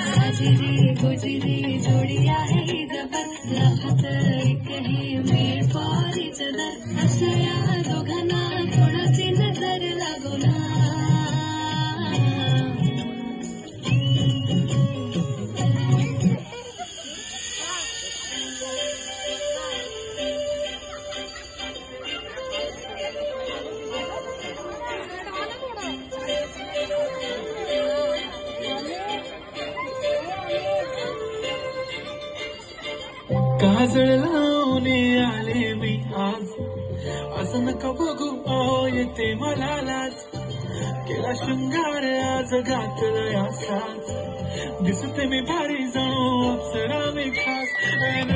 साजरी गुजरी जोडी आहे ही जबर लफत एकही मेळ फॉर इच अदर असं या दोघांना कोणाची नजर लागो ना काजळ लावून आले मी आज असं नका बघू येते मला लाज केला शृंगार आज घातलं या साज दिसते मी भारी जणू अप्सरा मी खास